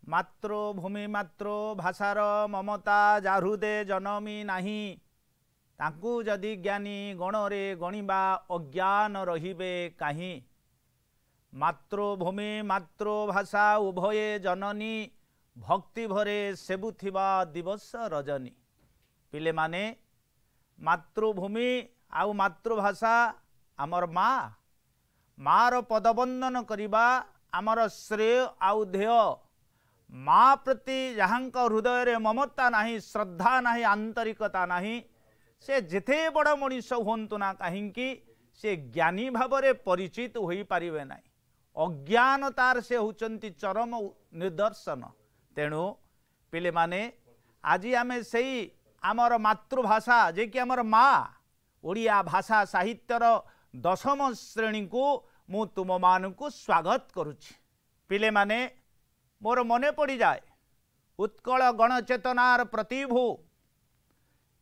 मातृभूमि मातृभाषार ममता जाहृदे जनमी नाही ताकू जदि ज्ञानी गणरे गणिबा अज्ञान रहिबे काहि। मातृभूमि मातृभाषा उभये जननी भक्ति भरे सेबुथिबा दिवस रजनी। पिले माने मातृभूमि आउ मातृभाषा आमर मार पदबंदन करिबा आमर श्रेय आउ ध्येय। माँ प्रति जहाँक हृदय रे ममता नाही, श्रद्धा नाही, आंतरिकता नाही, से जेते बड़ मनीष हुंतु ना कहीं से ज्ञानी भाव में परिचित हो पारे ना। अज्ञानतार से होचंती चरम निदर्शन। तेणु पिले माने आज आमे सही आमर मातृभाषा जे कि आमर माँ ओडिया भाषा साहित्यर दशम श्रेणी को मु तुम मानकु स्वागत करुछि। पिले माने मोर मने पड़ी जाए उत्कल गणचेतनार प्रतिभू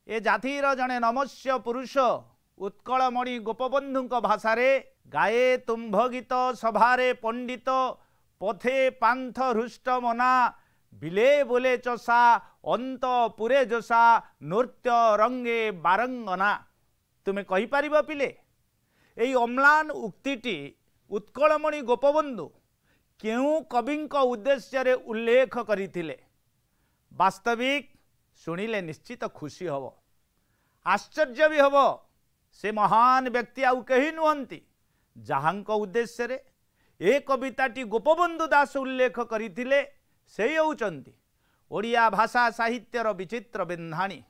ए जातिर जने नमस्य पुरुष उत्कलमणि गोपबंधु भाषा रे गाए तुम्भ गीत सभारे पंडित पथे पांथ हृष्ट मना बिले बोले चषा अंत पुरे जोसा नृत्य रंगे बारंगना। तुम्हें कही पारिबो पिले एई अम्लान उक्तिटी उत्कलमणि गोपबंधु केउ कविंक उद्देश्य रे उल्लेख करिथिले? वास्तविक शुणिले निश्चित खुशी हब, आश्चर्य भी हब। से महान व्यक्ति आउ कही नुहंती जहाँक उद्देश्य रे ए कविताटी गोपबंधु दास उल्लेख करिथिले से होउचंती ओडिया भाषा साहित्यर विचित्र बिंधाणी,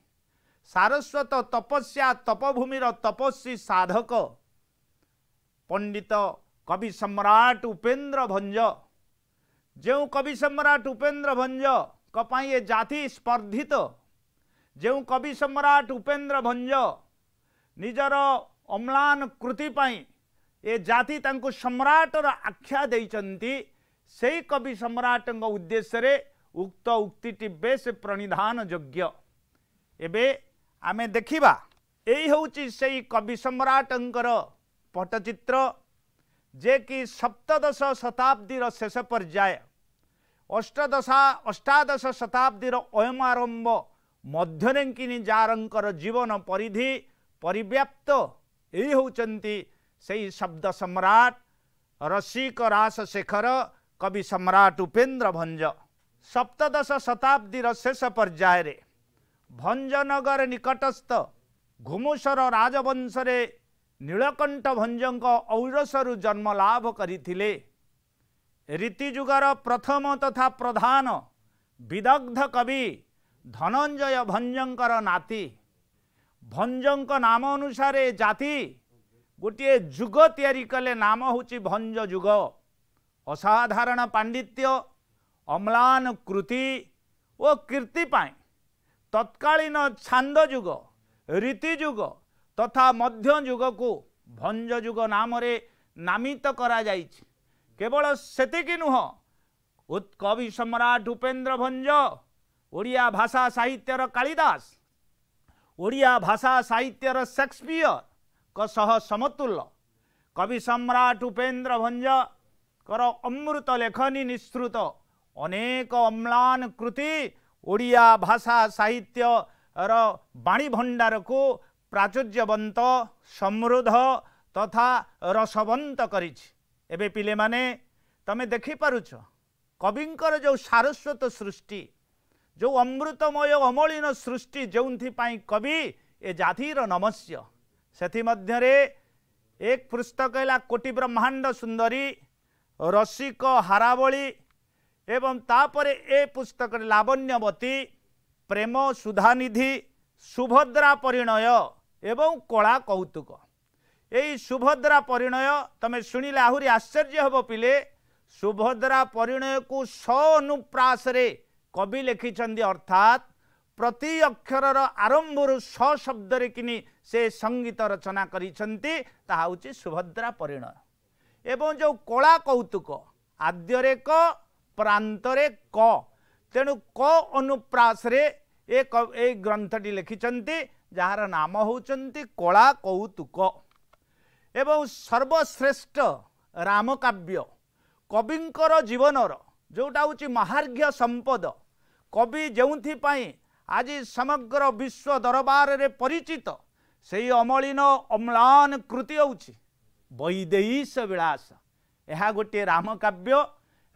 सारस्वत तपस्या तपभूमिर तपस्वी साधक पंडित कवि सम्राट उपेन्द्र भंज। जो कवि सम्राट उपेन्द्र भंज कपाई ये जाति स्पर्धित, जो कवि सम्राट उपेन्द्र भंज निजर अम्लान कृति पाई ए जाति तांको सम्राटर आख्या देइचंती। से कवि सम्राट उद्देश्य रे उक्त उक्तिटी बेस प्रणिधान योग्य। एबे आमे देखिबा एई होउची सेई कवि सम्राटंकर पटचित्र जे कि सप्तदश शताब्दीर शेष पर्याय अष्टादश शताब्दीर अयमारंभ मध्यरेंकिनी जारंकर जीवन परिधि परिव्याप्त यही होचंती सेई शब्द सम्राट रसिक रास शेखर कवि सम्राट उपेन्द्र भंज। सप्तदश शताब्दीर शेष पर्याय रे भंजनगर निकटस्थ घुमुसर राजवंश रे नीलकंठ भंजंक औरसरु जन्म लाभ करिथिले। रीतिजुगर प्रथम तथा प्रधान विदग्ध कवि धनंजय भंजंकर नाती। भंजंक नाम अनुसार जाति गोटे जुग तैयारी कले, नाम होची भंज जुग। असाधारण पांडित्य अम्लान कृति और कीर्ति पाई तत्कालीन छांद जुग रीति जुग तथा मध्य जुग को भंज जुग नाम रे नामित करा जाइछि। केवल सेतिकी नुह, कवि सम्राट उपेन्द्र भंज ओडिया भाषा साहित्यर कालिदास, ओडिया भाषा साहित्यर शेक्सपियर को सह समतुल्य। कवि सम्राट उपेन्द्र भंज कर अमृत लेखनी निःसृत अनेक अम्लान कृति ओडिया भाषा साहित्य बाणी भंडार को प्राचुर्यवंत समृद्ध तथा रसवंत करिछि। एबे पिले माने तमे देखि पारुछ कविंकर जो सारस्वत सृष्टि, जो अमृतमय अमलिन सृष्टि जोंथि पाई कवि ए जातिर नमस्य। सेथि मध्यरे एक पुस्तक है कोटि ब्रह्मांड सुंदरी रसिक हारावली एवं तापरे ए पुस्तक लावण्यवती प्रेम सुधानिधि सुभद्रा परिणय एवं कला कौतुक। यही सुभद्रा परिणय तमे शुणिले आहुरी आश्चर्य हब पिले। सुभद्रा परिणय को अनुप्रास रे कवि लिखिछन्ति, अर्थात प्रति अक्षर आरंभर शब्द रे किनी से संगीत रचना करिछन्ति, ताहा होछि सुभद्रा परिणय। एवं जो कला कौतुक आद्यरे क प्रांतरे क, तेणु क अनुप्रास रे एक ग्रंथटी लिखिछन्ति जार नाम होचन्ति कला कौतुक। एवं सर्वश्रेष्ठ रामकाव्य कविंकर जीवनर जोटा हूँ महार्घ्य संपद कवि जो आज समग्र विश्व दरबार रे परिचित से अमलिन अम्लान कृति हूँ वैदेहीश विलास। यह गोटे राम काव्य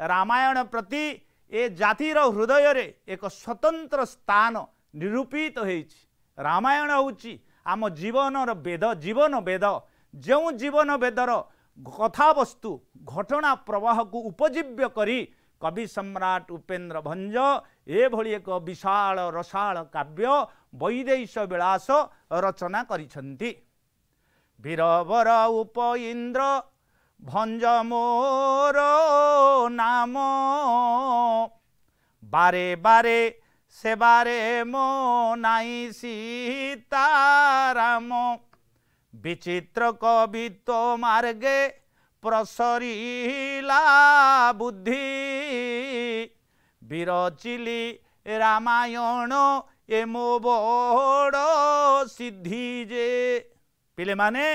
रामायण प्रति ए जातिर हृदय रे एक स्वतंत्र स्थान निरूपित होइछि। रामायण हूँ आम जीवन वेद जीवन वेद जो जीवन वेदर कथावस्तु घटना प्रवाह को उपजीव्य करी कवि सम्राट उपेन्द्र भंज एभली एक विशाल रसाल काव्य वैदेहीश विलास रचना करिछन्ति। वीरवर उप इंद्र भंज मोर नाम बारे बारे से बारे मो नाई सीताराम विचित्र कवित्व मार्गे प्रसरीला बुद्धि विरचिली रामायण एमो बड़ सिद्धि जे। पिले माने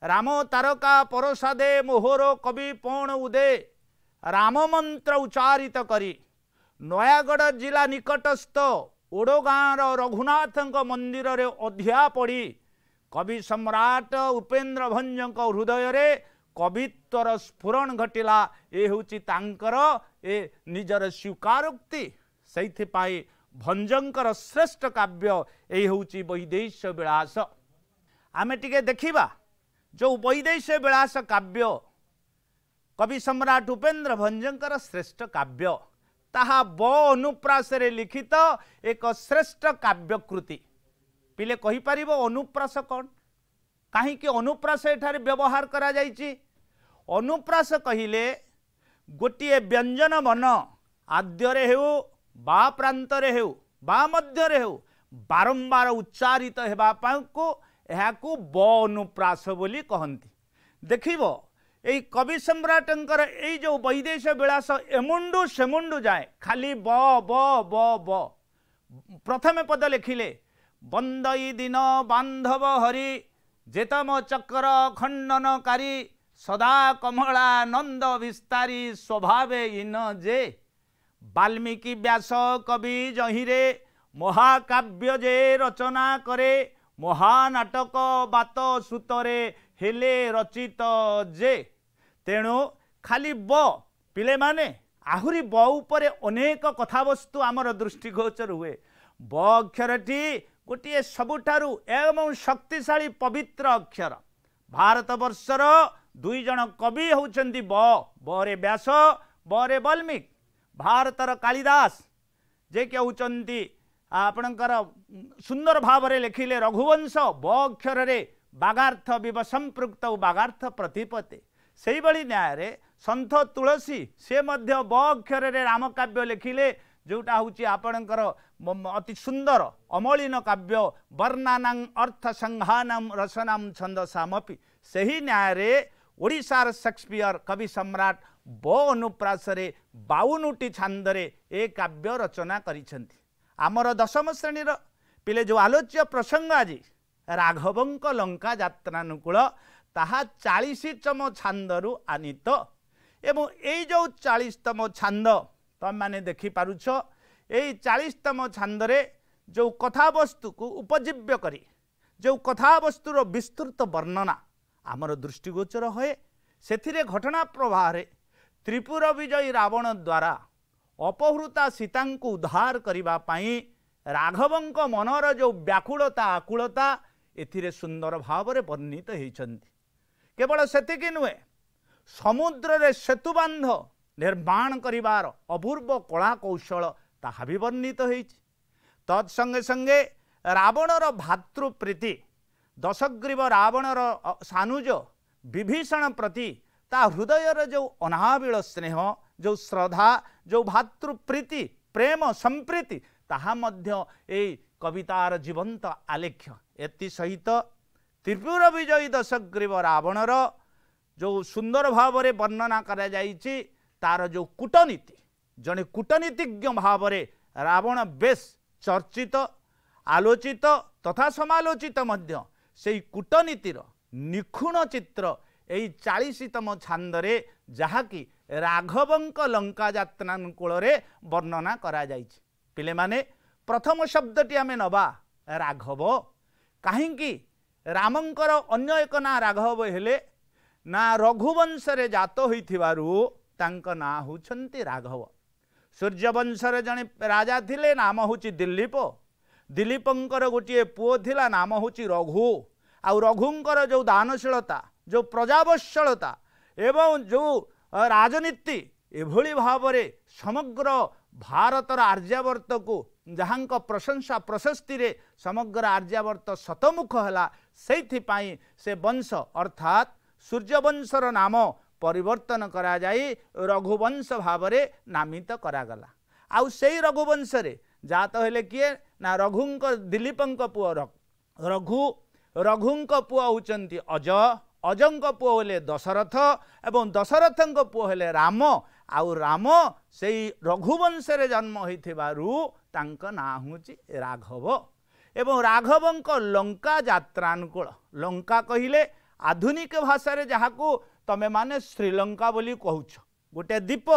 राम तारका परसादे मोहर कवि पण उदे राम मंत्र उच्चारित करी नयागढ़ जिला निकटस्थ ओडगाँर रघुनाथ मंदिर रे अध्या पड़ी कवि सम्राट उपेन्द्र भंज हृदय रे कवित्वर स्फुरण घटिला। ये हूँ तांकर ए निजर स्वीकारोक्ति से भंजंकर श्रेष्ठ काव्य यही हूँ वैदेहीश विलास। आमे टिके देखिबा जो वैदेहीश विलास काव्य कवि सम्राट उपेन्द्र भंजंकर श्रेष्ठ काव्य ताहा ब अनुप्रास रे लिखित एक श्रेष्ठ काव्यकृति। पिले कहि परिबो अनुप्रास कौन कहीं अनुप्रास एठारे व्यवहार करा जाइछि। अनुप्रास कहिले गोटे व्यंजन मन आद्यरे हेउ बा प्रांतरे हेउ बा मध्यरे हेउ बारंबार उच्चारित हेबा को एहाकू ब अनुप्रास बोली कहंती। देखिबो एई कवि सम्राटंकर एई जो वैदेहीश विलास एमुंडु सेमुंडु जाए खाली ब ब ब ब प्रथमे पद लिखिले बंदई दिन बांधव हरि जेतम चक्र खंडनकारी सदा कमला नंद विस्तारी स्वभावे इन जे। वाल्मीकि व्यास कवि जहिरे महाकाव्य जे रचना करे महानाटक बात सूतरे हेले रचित जे। तेणु खाली ब पिले माने आहुरी ब उपरे अनेक कथावस्तु आमर दृष्टिगोचर हुए। ब अक्षरटी गोटे सबुठारु एवं शक्तिशाली पवित्र अक्षर। भारत वर्षर दुई जन कवि होउचंती बरे व्यास बरे वाल्मीकि। भारतर कालिदास जे के होउचंती आपणकर सुंदर भाव रे लिखिले रघुवंश ब अक्षर रे बागार्थ विव संपृक्त बागार्थ प्रतिपते। सेही बड़ी न्याय रे संत तुलसी से मध्य ब अक्षर रे रामकाव्य लिखिले जोटा हूँ आपणकर अति सुंदर अमलिन काव्य वर्णानां अर्थ संघानां रसनां छंदसामपि। सही न्याय रे ओडिशार शेक्सपियर कवि सम्राट ब अनुप्रास रे 52टी छांदरे ए काव्य रचना करिसेंती। आमर दशम श्रेणीर पिले जो आलोच्य प्रसंग आज राघवंक लंका यात्रानुकूल ताहा 40तम छांदरु आनीत एवं ए जो 40तम छांद तुम माने देखि पारुछ। यही 40तम छांदरे जो कथावस्तु को उपजीव्य करी जो कथावस्तुर विस्तृत वर्णना आमर दृष्टिगोचर होए। सेथिरे घटना प्रवाह त्रिपुर विजयी रावण द्वारा अपहृता सीता को उद्धार करिबा पाई राघवंक मनर जो व्याकुलता आकुलता एथिरे सुंदर भाव में वर्णित होइछन्ति। केवल सेतिकी नुहे समुद्र रे सेतु बांध निर्माण करिवार अपूर्व कला कौशल ताहा भी वर्णित होइछि। तत्संगे संगे रावणर भातृप्रीति दशग्रीव रावणर सानुज विभीषण प्रति ता हृदयर जो अनाबिल स्नेह जो श्रद्धा जो भातृप्रीति प्रेम संप्रीति ताहा मध्य ए कवितार जीवंत आलेख्य। एति सहित त्रिपुर विजयी दशग्रीव रावणर जो सुंदर भाव में वर्णना करा जाइछि तार जो कूटनीति जड़े कूटनीतिज्ञ भाव में रावण बेस चर्चित आलोचित तथा समालोचित मध्य से कूटनीतिर निखुण चित्र यही 40तम छांदरे जहाँकि राघवंक लंका यात्रानुकूल वर्णना करा जाइछि। पिले माने प्रथम शब्दटी आमे नबा राघव। काहींकि रामंकर अन्य एक ना राघव हेले ना रघुवंश रे जात होइथिबारु तांक ना होउछन्ति राघव। सूर्यवंशर जने राजा थिले नाम होउछि दिलीप। दिलीपंकर गोटे पुओ थिला नाम होउछि रघु। आ रघुंकर जो दानशीलता जो प्रजावत्सलता एवं जो राजनीति एभली भावरे समग्र भारतर आर्यावर्त को जहां प्रशंसा प्रशस्ति रे समग्र आर्यावर्त शतमुख है से से वंश अर्थात सूर्यवंशर नाम परिवर्तन करा जाई रघुवंश भावरे नामित करागला। आउ सेई रघुवंश रे जात हेले किए ना रघुंक दिलीपंक पुओ रघु। रघुंक पुओ होचंती अज। अजंक पुओ हेले दशरथ एवं दशरथंक पुओ हेले राम। आउ राम सेई रघुवंश रे जन्म होइथिबारु तांक ना होची राघव। एवं राघवंक लंका यात्रानुकूल। लंका कहिले आधुनिक भाषा रे जहाकू तमे माने श्रीलंका बोली कहूछ। गोटे द्वीप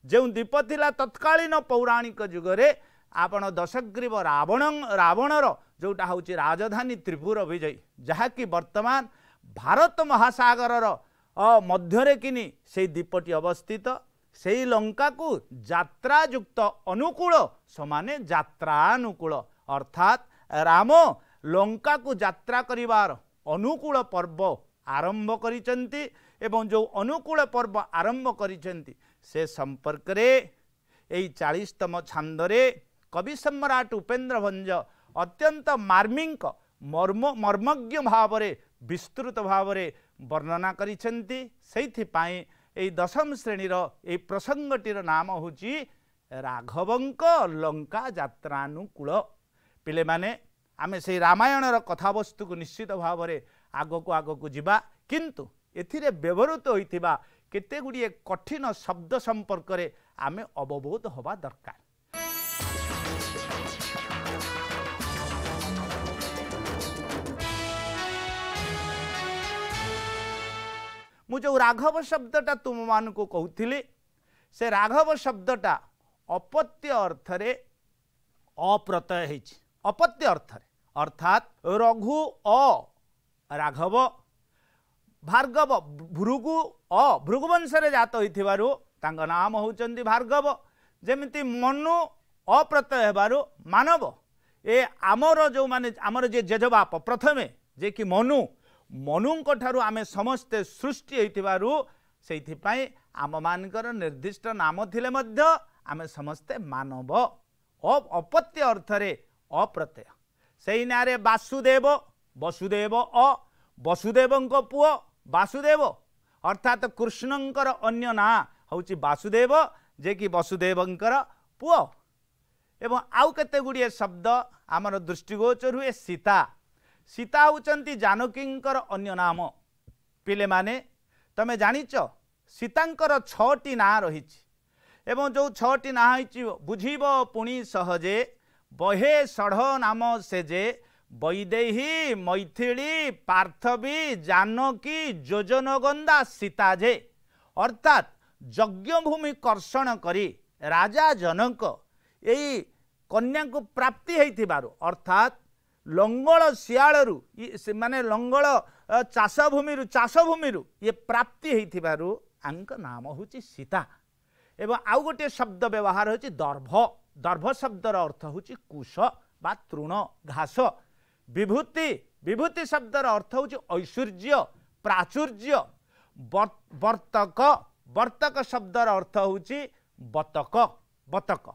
जो द्वीप थिला तत्कालीन पौराणिक जुगरे आपण दशग्रीव रावणर जोटा होची राजधानी त्रिपुर विजय जहाँकि वर्तमान भारत महासागर मध्यरे किनी से द्वीपटी अवस्थित। से लंका को यात्रायुक्त अनुकूल समाने यात्रानुकूल अर्थात राम लंका को यात्रा करिवार अनुकूल पर्व आरंभ करिसेंती। एवं जो अनुकूल पर्व आरंभ करिसेंती से संपर्क रे एई 40तम छांदरे कवि सम्राट उपेन्द्र भंज अत्यंत मार्मिक मर्मज्ञ भावरे विस्तृत भावरे वर्णना करिसेंती। सेइथिपाई एई दशम श्रेणीर एई प्रसंगटीर नाम होची राघवंक लंका यात्रानुकूल। पिले माने आमे से रामायणर कथावस्तु को निश्चित भावरे आगको जिबा किंतु एथिरे व्यवहृत होइथिबा केते गुडिये कठिन शब्द संपर्क रे आमे अवबोध होबा दरकार। मु जो राघव शब्दटा तुम मान को कहूथिली से राघव शब्दटा अपत्य अर्थरे अप्रत्यय हेछि। अपत्य अर्थरे अर्थात रघु अ राघव भार्गव भृगु भृगुवंश रे जात होइथिबारु तांग नाम होउचंदी भार्गव। जेमिति मनु अप्रत्यय हेबारु मानव। ए आमर जो माने आमर जे जेजबाप प्रथमे जे कि मनुंक ठारू आमे समस्ते सृष्टि होइथिबारु सेइथिपाई आम मानकर निर्दिष्ट नाम थिले मध्य आमे समस्ते मानव। अपत्य अर्थरे अप्रत्यय। सेई नारे वासुदेव वसुदेव वसुदेवंक पुओ वासुदेव अर्थात कृष्णंकर अन्य ना होची वासुदेव जे कि वसुदेवंकर पुओ। एवं आउ केते गुडिये शब्द आमर दृष्टिगोचर हुए। सीता सीता होचंती जानकींकर अन्य नाम। पिले माने तमे जानिच सीतांकर 6टी ना रहिछि एवं जो 6टी ना होइछि बुझिब पुणी सहजे बहे सढ़ नाम सेजे वैदेही मैथिली पार्थवी जानकी योजनगंधा सीता जे। अर्थात यज्ञभूमि कर्षण करी राजा जनक यही कन्या को प्राप्ति होइथिबारु अर्थात लंगल सियालरू माने लंगल चाषभूमि ये प्राप्ति होइथिबारु आंक नाम होची सीता। एवं आउ गोटे शब्द व्यवहार होची दर्भ। दर्भ शब्दर अर्थ होची कुश बा तृण घास। विभूति विभूति शब्दर अर्थ होची ऐश्वर्य प्राचुर्य। वर्तक वर्तक शब्दर अर्थ होची बतक बतक।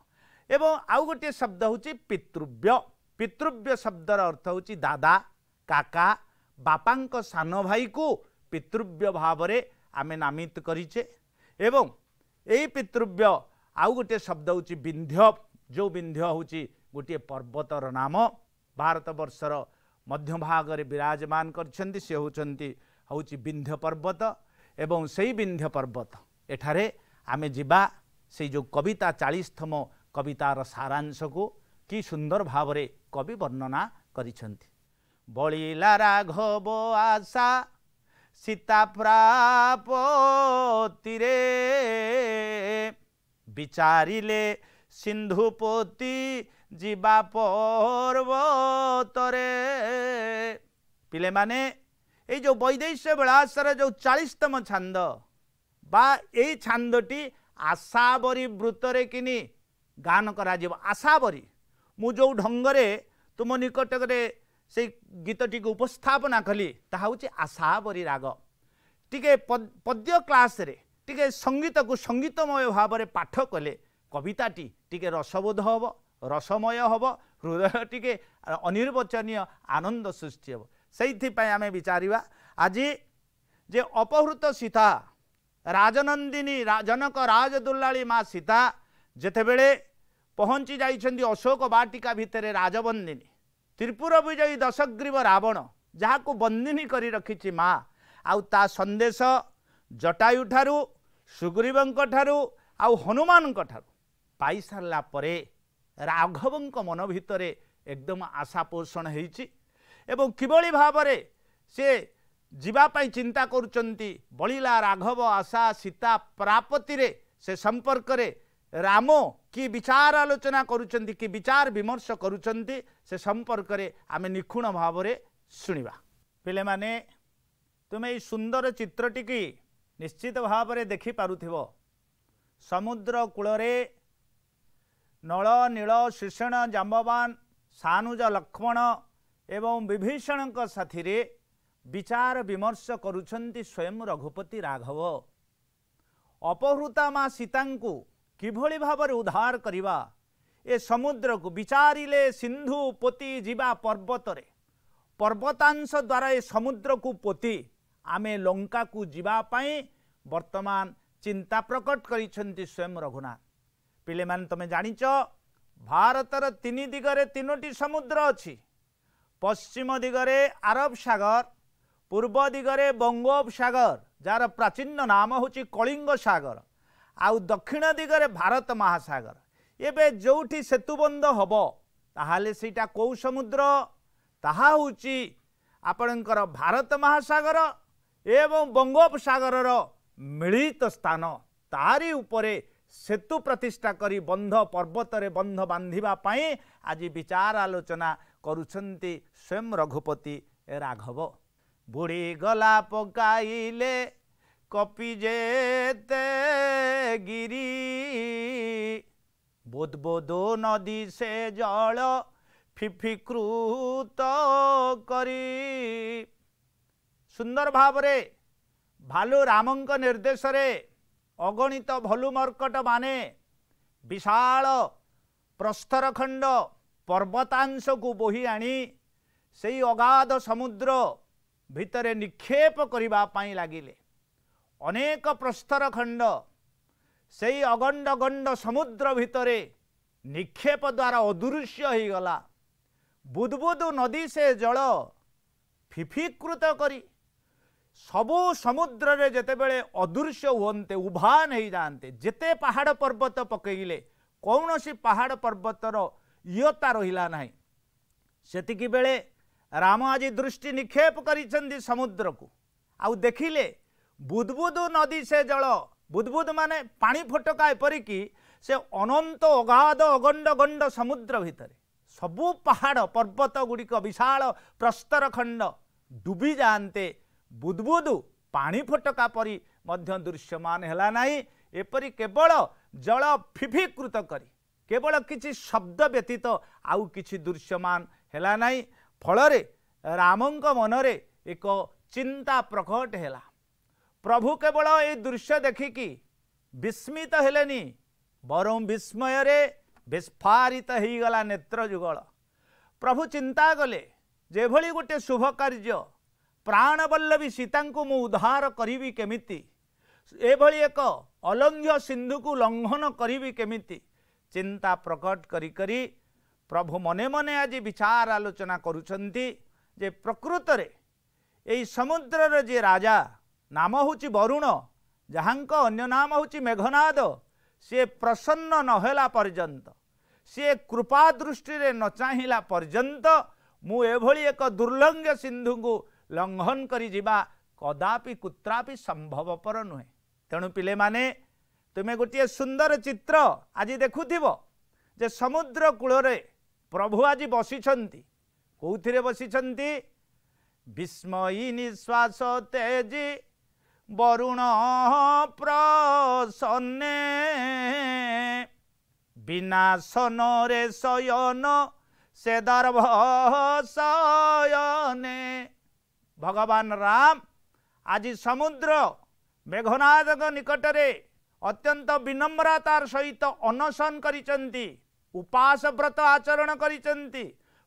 एवं आउ गोटे शब्द होची पितृव्य। पितृव्य शब्दर अर्थ होची दादा काका बापांक सान भाई को पितृव्य भावरे आमे नामित करिचे। एवं एई पितृव्य आउ गोटे शब्द होची विंध्य। जो विंध्य होची गोटे पर्वतर नाम भारत वर्षर मध्य भाग रे विराजमान करछन्ती से होची विंध्य पर्वत। एवं सेई विंध्य पर्वत एठारे आमे जिबा से जो कविता 40तम कवितार सारांश को कि सुंदर भावरे कवि वर्णना करिछन्ती। बलिला राघव आशा सीता प्रापतिरे विचारिले सिंधुपोती जीवा पर्वतरे। पिले माने ये जो वैदेश्य विलासर जो 40तम छांद बा ये छांदटी आशाबरी वृत्तरे किनी गान करा जीव। आशाबरी मु जो ढंगरे तुम निकटरे से गीतटी को उपस्थापना कली ताहा होची आशाबरी राग। टिके पद्य क्लास रे टिके संगीत को संगीतमय भाव में पाठ कले कविताटी टिके रसबोध हब, रसमय हब, हृदय टिके अनिर्वचनीय आनंद सृष्टि हब। सेइथिपाई आमे विचारिबा आज जे अपहृत सीता राजनंदिनी जनक राजदुल्लाली माँ सीता जेतेबेले पहुँची जाइछन्ती अशोक वाटिका भितरे राजबंदिनी त्रिपुर विजयी दशग्रीव रावण जहाँ को बंदिनी करी रखिछि माँ आउ ता संदेश जटायु ठारू सुग्रीवंक ठारू आउ हनुमानक ठारू पाई सारला परे राघवंक मन भितरे एकदम आशा पोषण हेइछि एवं किभଳି भावरे से जीवापाई चिंता करुचंती बलिला राघव आशा सीता प्रापतिरे से संपर्क रे राम कि विचार आलोचना करुचंती कि विचार विमर्श करुचंती से संपर्क रे आमे निखुण भाव रे सुनिबा। पिले माने तुमे ई सुंदर चित्रटी की निश्चित भाव रे देखि पारुथिबो। समुद्र कूलरे नल नील शिषण जाम्बवान सानुज लक्ष्मण एवं विभीषण साथी रे विचार विमर्श करुछंती स्वयं रघुपति राघव। अपहृता माँ सीता को किभଳି भाବରେ उद्धार करिबा ए समुद्र को विचारिले सिंधु पोती जीवा पर्वतरे पर्वतांश द्वारा ए समुद्र को पोती आमे लंका को जीवा पाई वर्तमान चिंता प्रकट करिछंती स्वयं रघुनाथ। पिले मान तमे जानिच भारतर तीन दिगरे तीनोटी समुद्र अछि। पश्चिम दिगरे अरब सागर, पूर्व दिगरे बंगोपसागर जार प्राचीन नाम होची कलिंग सागर, आउ दक्षिण दिगरे भारत महासागर। एबे जोठी सेतुबंध हबो ताहाले सेटा कौ समुद्र ताहा होची आपणकर भारत महासागर एवं बंगोपसागर मिलित स्थान। तारी उपरे सेतु प्रतिष्ठा करी बंध पर्वतरे बंध बांधिबा पाई आज विचार आलोचना करुछंती स्वयं रघुपति राघव। बुढ़ी गला पकाइले कपि जेते गिरी बोधबोधो नदी से जल फिफिकृत करी। सुंदर भावरे भालू रामंक निर्देश रे अगणित भलु मर्कट माने विशाल प्रस्तर खंड पर्वतांश को बोही आनी सेई अगाध समुद्र भितरे निक्षेप करिबा पाई लागिले। अनेक प्रस्तर खंड सेई अगंड गंड समुद्र भितरे निक्षेप द्वारा अदृश्य हो गला। बुदबुदु नदी से जल फिफिकृत करी सबु समुद्र रे जेतेबेले अदृश्य होते उभा नहीं जाते जेते पहाड़ पर्वत पकईले कौनसी पहाड़ पर्वतर इयता रहिला नहीं। सेतिकी बेले राम आज दृष्टि निक्षेप करिसेंती समुद्र को आउ देखिले बुदबुदु नदी से जल बुदबुद माने पानी फटका एपरिकी से अनंत अगाध अगंड गंड समुद्र भितर सबु पहाड़ पर्वत गुड़िक विशाल प्रस्तर खंड डूबी जाते बुदबुदु पानी फटका परी मध्य दृश्यमान हैला नहीं। एपरी केवल जल फिफिकृत करी केवल किछि शब्द व्यतीत आउ किछि दृश्यमान हैला नहीं। फलरे रामंक मनरे एक चिंता प्रकट हैला। प्रभु केवल ए दृश्य देखिकी विस्मित हेलेनी बरं विस्मय रे विस्फारित हो गला नेत्र जुगल। प्रभु चिंता कले जेभली गोटे शुभ कार्य प्राणवल्लभी सीता को मु उद्धार करी केमिति एभली एक अलंघ्य सिंधु को लंघन करी केमिति चिंता प्रकट करी करी प्रभु मने मने आज विचार आलोचना करुछंती जे प्रकृत रे एई समुद्र रे जे राजा नाम होची वरुण जहांक अन्य नाम होची मेघनाद से प्रसन्न नहेला पर्यंत से कृपा दृष्टि रे न चाहिला पर्यंत मु एभली एक दुर्लंघ्य सिंधु को लंघन करी जिबा कदापि कुत्रापि संभवपर नुहे। तेणु पिले माने तुमे गोटे सुंदर चित्र आज देखुथिब जे समुद्र कूल रे प्रभु आज बसिछंती। कोउथिरे बसिछंती? विस्मयी निश्वास तेजी वरुण प्रसन्ने विनाशन रे शयन से दर्भ शयने। भगवान राम आज समुद्र मेघनाद निकटरे अत्यंत विनम्रतार सहित अनशन करिसंती, उपास व्रत आचरण करिसंती।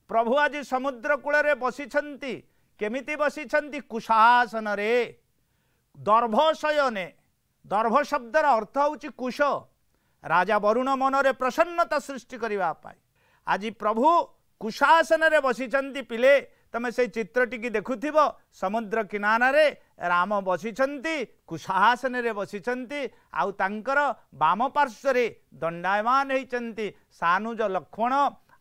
प्रभु आज समुद्र कूल रे बसिछंती। केमिति बसिछंती? कुशासन रे दर्भ शयने। दर्भ शब्दर अर्थ होची कुश। राजा वरुण मनरे प्रसन्नता सृष्टि करिवा पाई आज प्रभु कुशासन रे बसिछंती। पिले तमे से चित्रटी की देखुथिब समुद्र किनारे राम बसिछंती, कुशासन रे बसिछंती। आउ तांकर वाम पार्श्व रे दंडायमान होइछंती सानुज लक्ष्मण।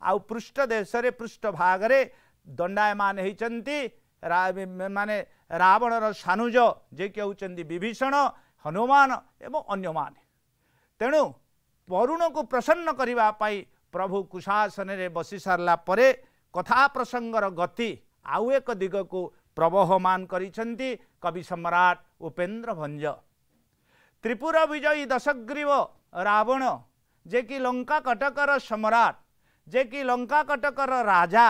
आउ पृष्ठ देश रे पृष्ठ भाग रे दंडायमान होइछंती माने रावणर सानुज जे कि होउछंती विभीषण, हनुमान एवं अन्य माने। तेणु वरुण को प्रसन्न करिवा पाई प्रभु कुशासन रे बसी सारला परे कथा प्रसंगर गति आउ एक दिग को प्रवहमान करिसंती कवि सम्राट उपेन्द्र भंज। त्रिपुर विजयी दशग्रीव रावण जे कि लंका कटकर सम्राट, जे कि लंका कटकर राजा,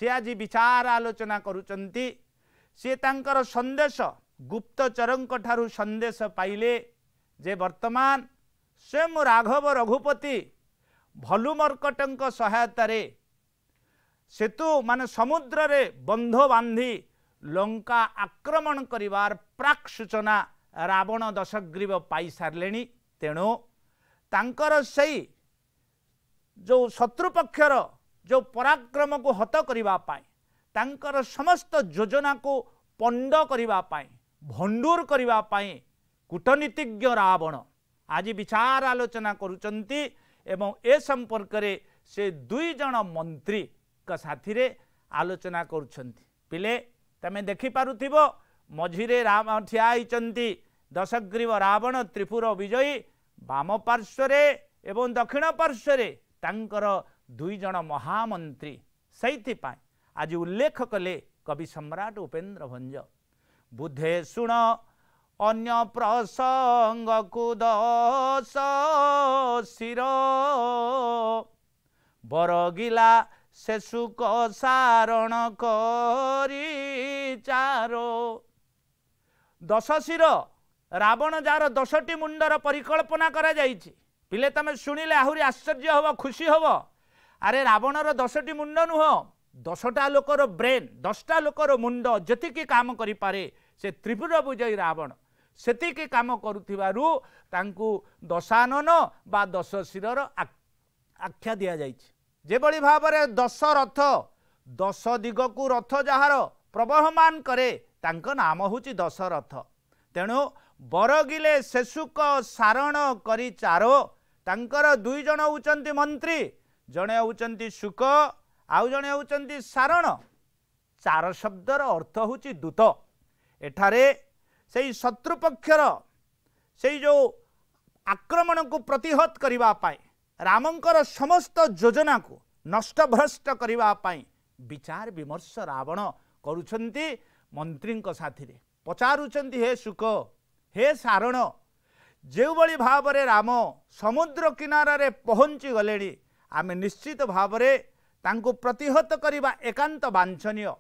से आज विचार आलोचना करुचंती। से तांकर संदेश गुप्तचरंक ठारू संदेश पाइले जे वर्तमान स्वयं राघव रघुपति भलुमर्कटंक सहायतार सेतु माने समुद्र रे बंध बांधी लंका आक्रमण करिवार प्राक सूचना रावण दशग्रीव पाई सारलेनी। तेणु तांकर सही जो शत्रुपक्षर जो पराक्रम को हत करिवा पाई तांकर समस्त योजना को पंड करिवा पाई भंडूर करिवा पाई कूटनीतिज्ञ रावण आज विचार आलोचना करुचंती। एवं ए संपर्क रे से दुई जन मंत्री का साथी रे आलोचना करुचंती। पिले तमे देखि पारुथिबो मझिरे राम ठिया होइचंती दशग्रीव रावण त्रिपुर विजयी, वाम पार्श्वरे एवं दक्षिण पार्श्वरे तांकर दुई जन महामंत्री। सैथिपाई आज उल्लेख कले कवि सम्राट उपेन्द्र भंज। बुद्धे शुण अन्य प्रसंग कुदस शिर बरगिला से सुख सारण करी चारो। दश शिर रावण जार 10टी मुंडर परिकल्पना करा जाइछि। पिले तमे शुणिले आहुरी आश्चर्य हब, खुशी हब। अरे रावणर 10टी मुंड नुह, 10टा लोकर ब्रेन, 10टा लोकर मुंड जतिकी काम करि पारे से त्रिपुर विजयी रावण सेतिकी काम करुथिबारु तांकु दशानन बा 10 शिरर आख्या दिया जाइछि। जेबळी भाबरे 10 रथ 10 दिग को रथ जहार प्रवहमान करे तांको नाम होची दशरथ। तेणु बरगिले सेसुक सारण करी चारो तांकर दुई जन होचंती मंत्री, जणे होचंती सुक आउ जणे होचंती सारण। चार शब्दर अर्थ होची दूत। एठारे सेई शत्रुपक्षर सेई जो आक्रमण को प्रतिहत करिवा पाई रामंकर समस्त योजना को नष्टभ्रष्ट करिवा पाई विचार विमर्श रावण करुछंती मंत्री साथी रे। पचारुछंती हे सुक हे सारण जो बड़ी भाव रे राम समुद्र किनारा रे पहुंची गलेनी आमे निश्चित भाव रे तांको प्रतिहत करिबा एकांत वांछनीय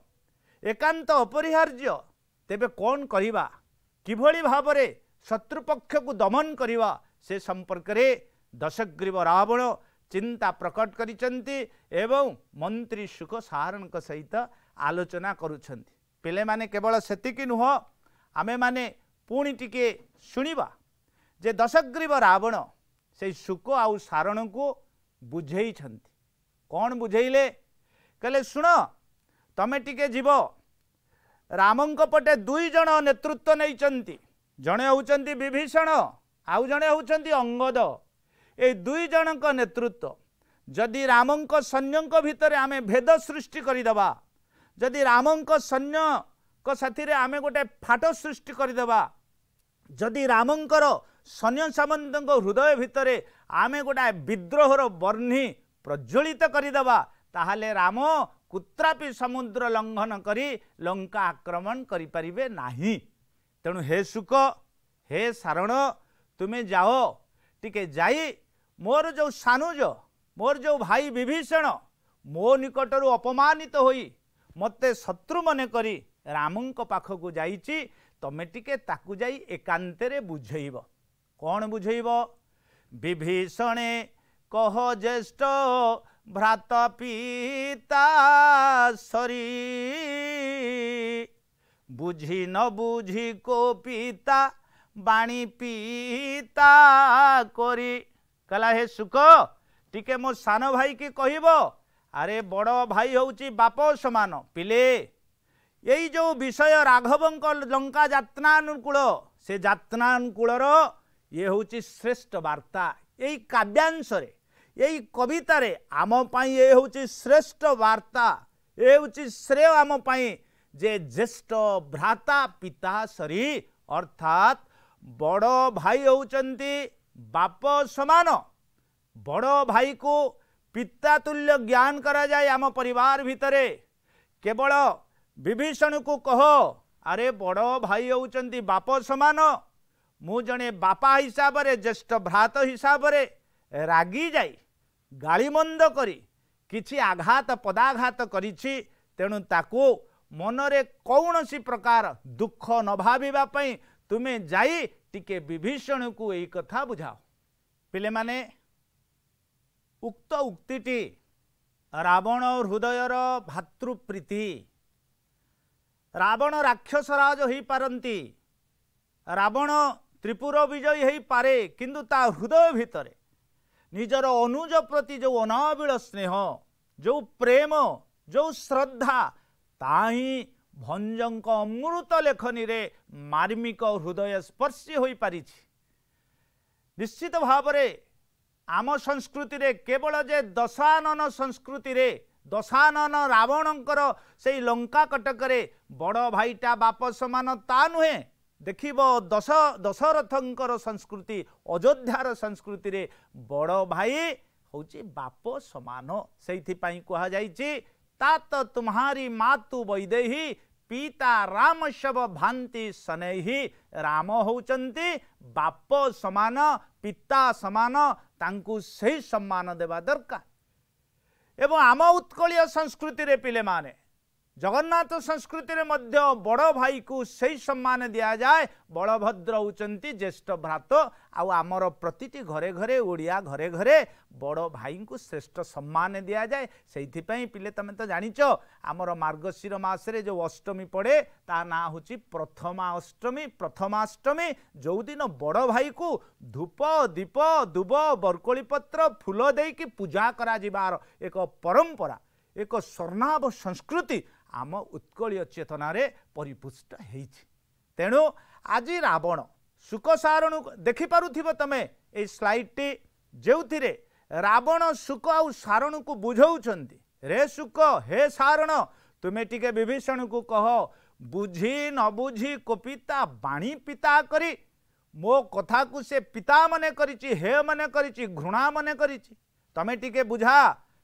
एकांत अपरिहार्य। तेबे कौन करिबा किभली भाव रे शत्रुपक्ष को दमन करिबा से संपर्क रे दशग्रीव रावण चिंता प्रकट करिसंती एवं मंत्री सुख सारण सहित आलोचना करुछंती। पिले माने केवल सेतिकी नुह आमे माने पुणी टिके शुणिबा जे दशग्रीव रावण से सुक आउ सारण को बुझेइछंती। कौन बुझेइले कहले शुण तमे टिके जीव रामंक पटे दुई जन नेतृत्व नैचंती। जणे होउचंती विभीषण आउ जणे होउचंती अंगद। ए दुई जनक नेतृत्व जदि रामंक सैन्यंक भितर आमे भेद सृष्टि करिदबा, जदि रामंक सैन्य साथी आमे गोटे फाट सृष्टि करदेबा जदि रामंकर सैन्य सामंत हृदय भितर आमे गोटे विद्रोहर बर्णी प्रज्वलित करदेबा ताहले राम कुत्रापि समुद्र लंघन करी लंका आक्रमण करिपारिबे नाही। तेणु हे शुक हे सारण तुमे जाओ टिके जाई मोर जो सानुज मोर जो भाई विभीषण मो निकटरू अपमानित होई मते शत्रु मन करी रामंक पाखकू जाइछि तमे टिके ताकू जाई एकांतरे बुझेइब। कौन बुझेइब? विभीषणे कह ज्येष्ठ भ्रात पिता सरी बुझी न बुझी को पिता बाणी पिता करी। कहला हे सुख टिके मो सान भाई की कहब अरे बड़ भाई होउची बाप समान पिले यही जो विषय राघवंक लंका जातनानुकूल से जातनानुकूलर ये होउची श्रेष्ठ वार्ता यही काव्यांश यही कवितार आम ये होउची श्रेष्ठ वार्ता ये होउची श्रेय आम जे ज्येष्ठ भ्राता पिता सरी अर्थात बड़ भाई होउचंती बाप समान बड़ भाई को पिता तुल्य ज्ञान करा जाए आम परिवार भितरे केवल विभीषण को कह अरे बड़ भाई होउचंती बाप समान मु जने बापा हिसाब रे ज्येष्ठ भ्रात हिसाब रे रागी जाई गालीमंद करी किछि आघात पदाघात करिछि तेणु ताकू मनरे कौनसी प्रकार दुख न भाविबा पई तुमे जाई टिके विभीषण को एई कथा बुझाओ। पिले माने उक्त उक्तिटी रावण हृदयर भातृप्रीति रावण राक्षसराज हो पारंती रावण त्रिपुर विजयी हो पारे किंतु ता हृदय भितर निजर अनुज प्रति जो अनाबिल स्नेह जो प्रेम जो श्रद्धा ताही भंजंक अमृत लेखनी रे मार्मिक हृदय स्पर्शी हो पारि। निश्चित भाव रे आम संस्कृति रे केवल जे दशानन संस्कृति रे दशानन रावणंकर से लंका कटकरे बड़ भाईटा बाप समान ता नुहे देखिब दशरथंकर संस्कृति अयोध्यार संस्कृति रे बड़ भाई होची बाप समान सेइथि पई कहा जाइछि तात तुम्हारी मातु वैदेही पिता राम शब भांति सनेही राम होचंती बाप समान पिता समान तांकु सही सम्मान देवा दरकार। एवं आम उत्कलीय संस्कृति रे पिले माने जगन्नाथ संस्कृति रे मध्य बड़ भाई को सही सम्मान दिया जाए बलभद्र होचंती ज्येष्ठ भ्रात आउ आमर प्रतिटी घरे घरे ओडिया घरे घरे बड़ भाई को श्रेष्ठ सम्मान दिया जाए। सेइथि पई पिले तमे तो जानिच आमर मार्गशीर मासरे जो अष्टमी पड़े ता ना होची प्रथमाष्टमी जो दिन बड़ भाई को धूप दीप दुब बरकोली पत्र फूल देकी पूजा करा जिबार एक परंपरा एक स्वर्णाभ संस्कृति आम उत्कलीय चेतना रे परिपुष्ट हेइछि। तेणु आज रावण सुख सारण देखि पारुथिबो तमे ए स्लाइडटी जेउथिरे रावण सुख आउ सारण को बुझाउछंती रे सुख हे सारण तुमे टिके विभीषण को कह बुझी न बुझी को पिता बाणी पिता करी मो कथा को से पिता मने करिछि हे मने करिछि घृणा मने करिछि तमे टिके बुझा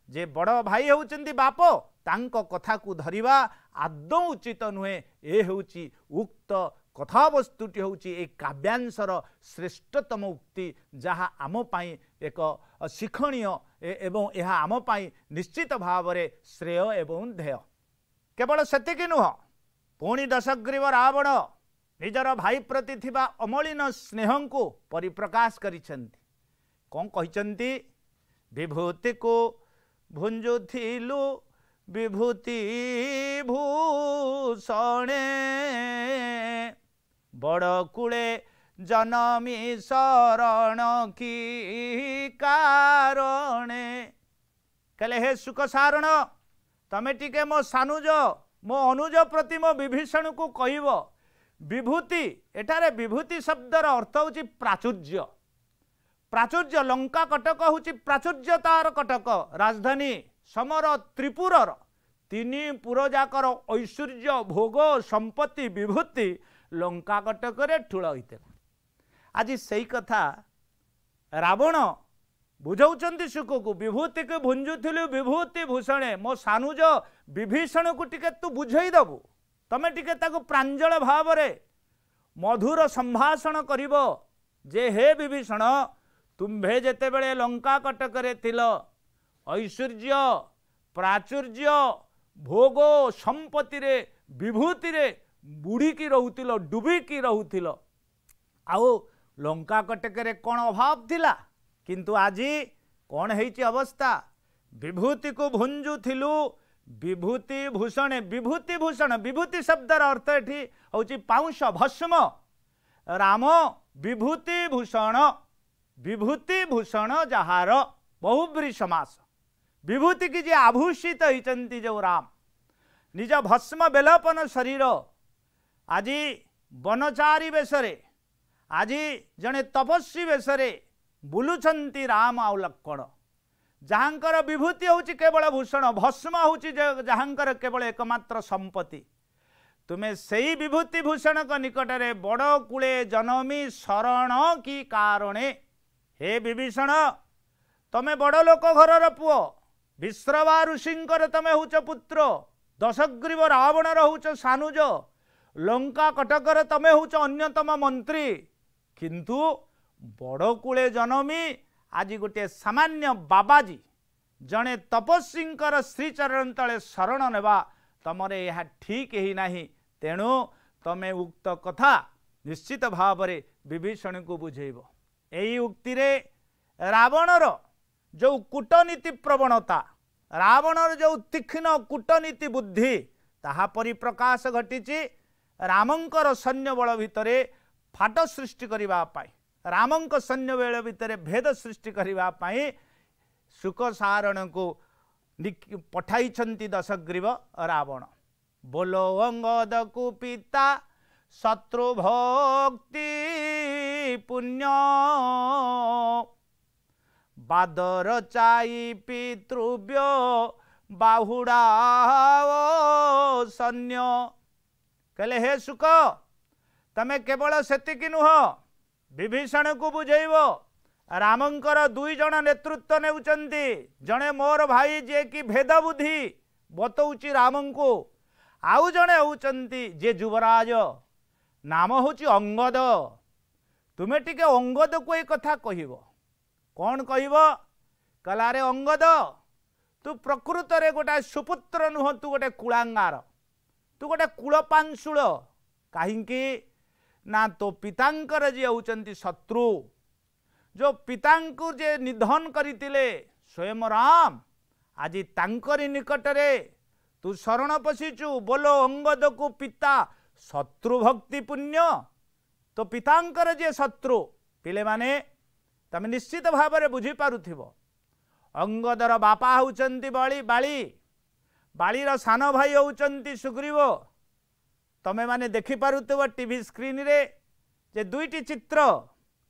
जे बड़ भाई होउचंती बाप तांको कथा को धरिबा आदौ उचित नुहे ए होउची उक्त कथावस्तुटी होउची एक काव्यांशर श्रेष्ठतम उक्ति जहा आम पाई एक शिक्षणीय एवं यह आम पाई निश्चित भाव रे श्रेय एवं ध्येय। केवल सेतिकी नुह पुणी दशग्रीव रावण निजर भाई प्रति थिबा अमलिन स्नेह को परिप्रकाश करिसेंती कौन कहिसेंती विभूति को भुंजुथिलु विभूति भूषणे बड़ कूले जनमी शरण की कारणे कहले हे सुख सारण तमे टिके मो सानुज मो अनुज प्रति मो विभीषण को कहब विभूति एठारे विभूति शब्दर अर्थ होची प्राचुर्य प्राचुर्य लंका कटक होची प्राचुर्यतार कटक राजधानी समर तीन पुर जाकर ऐश्वर्य भोग संपत्ति विभूति लंका कटक ठूल होता। आज से कथा रावण बुझाऊँ सुख को विभूति को भुंजुलु विभूति भूषणे मो सानुज विभीषण को टिके तू बुझेदबु तमें टिके ताकु प्रांजल भाव रे मधुर संभाषण करिब जे हे विभीषण तुम्भे जेते बेले लंका कटक रे थिल ऐश्वर्य प्राचुर्य भोग संपत्ति रे विभूति रे बुड़ीकी रहूतिल डुबीकी रहूतिल आउ लंका कटक रे कौन अभाव थिला किंतु आज कौन है अवस्था विभूति को भुंजु थिलु विभूति भूषण विभूति शब्दर अर्थ एठी होची पाउंश भस्म राम विभूति भूषण जहार बहुब्री समास विभूति की जे आभूषित होइचंती जो राम निज भस्म बेलपन शरीर आज बनचारी बेशरे आज जड़े तपस्वी बेशरे बुलुचंती राम आउ लक्ष्मण जहाँकर विभूति होची केवल भूषण भस्म होची जहाँकर केवल एकमात्र संपत्ति तुम्हें सही विभूति भूषण का निकटरे बड़ कूले जनमी शरण की कारणे हे विभीषण तमे बड़ लोक घर पुओ विश्रवा ऋषिंकर तमे होच पुत्र दशग्रीव रावण होच सानुज लंका कटकर तमे होच अन्यतम मंत्री किंतु बड़ कूले जनमी आज गोटे सामान्य बाबाजी जड़े तपस्वींकर श्रीचरण तले शरण नेबा तमरे यह ठीक ही नहीं तेणु तमे उक्त कथा निश्चित भाव रे विभीषण को बुझेब। यही उक्ति रे रावणर जो कूटनीति प्रवणता रावणर जो तीक्ष्ण कूटनीति बुद्धि ताहा परिप्रकाश घटी रामंकर सैन्य बल भितरे फाट सृष्टि करबा पाई रामंक सैन्य बल भितरे भेद सृष्टि करबा पाई सुख सारण को पठाई दशग्रीव रावण बोलो अंगद को पिता शत्रु भक्ति पुण्य बादर चाई पितृव्य बाहुड़ा सैन्य कहले हे सुख तमे केवल सेतिकी नुह विभीषण को बुझेब रामंकर दुई जन नेतृत्व नेउचंती जड़े मोर भाई जे कि भेद बुद्धि बतौची रामं को आउ जड़े होउचंती जे युवराज नाम होची अंगद तुमे टिके अंगद को एक कथा कहिबो कौन कहिबो कलारे अंगद तू प्रकृत रे गोटा सुपुत्र नुह तू गोटे कुलांगार तू गोटे कुलपांशुल काहींकी ना तो पितांकर जे होउचंती शत्रु जो पितांकु जे निधन करथिले स्वयं राम आज तांकरी निकटरे तू शरण पशिचु बोलो अंगद को पिता शत्रु भक्ति पुण्य तो पितांकर जे शत्रु पिले माने तमे निश्चित भाव में बुझी पारुथिबो अंगदर बापा होउचंती बाली बालीर सान भाई होउचंती सुग्रीव तमे माने देखि पारुथिबो टीवी स्क्रीन रे जे दुईटी चित्र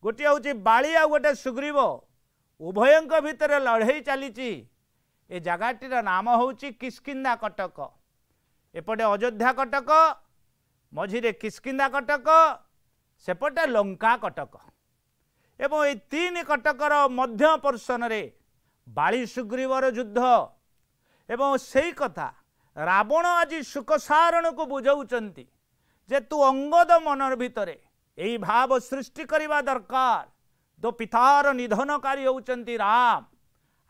गोटे हूँ बाली आ गोटे सुग्रीव उभयंक भितर लड़ई चली ए जगाटीर नाम हूँ किष्किंधा कटक एपटे अयोध्या कटक मझिरे किष्किंधा कटक सेपटे लंका कटक एवं ये तीन कटकर मध्य पोर्शन रे बाली सुग्रीवर युद्ध एवं से कथा रावण आज सुखसारण को बुझाउचंती जे तू अंगद मनर भितरे यही भाव सृष्टि करवा दरकार दो पितार निधनकारी होउचंती राम